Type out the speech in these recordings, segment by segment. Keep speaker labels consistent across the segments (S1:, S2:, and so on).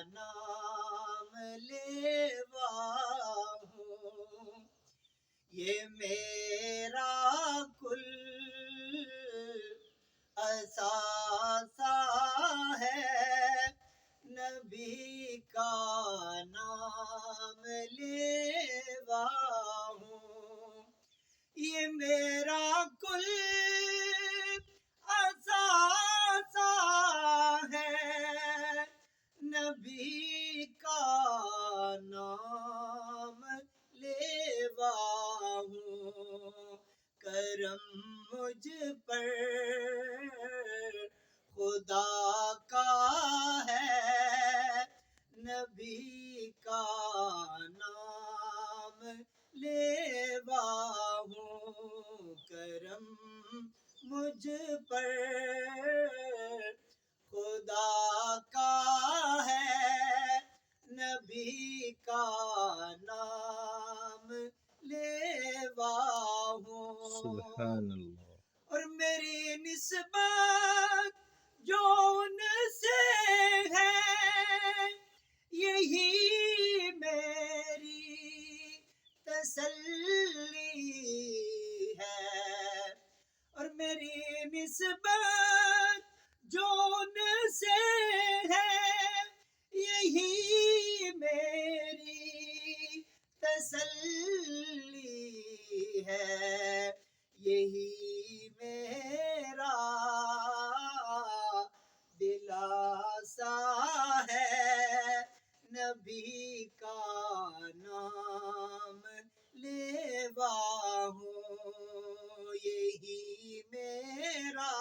S1: نام لیوا ہوں، یہ میرا کل اثاثہ ہے، نبی کا نام لیوا ہوں، یہ میرا کل اثاثہ ہے، نبی کا نام لیوا ہوں، کرم مجھ پر خدا کا ہے، نبی کا نام لیوا ہوں، کرم مجھ پر خدا کا ہے، نبی کا نام لیوا ہوں۔
S2: سبحان اللہ۔
S1: اور میری نسبت جو ان سے ہے، یہی میری تسلی ہے، اور میری نسبت جو ان سے ہے، یہی میری تسلی ہے، یہی میرا دلاسا ہے، نبی کا نام لیوا ہوں، یہی میرا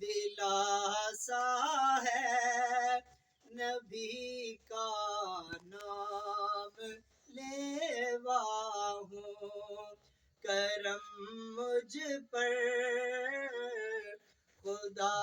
S1: دلاسا ہے، نبی کا نام لیوا ہوں، کرم مجھ پر خدا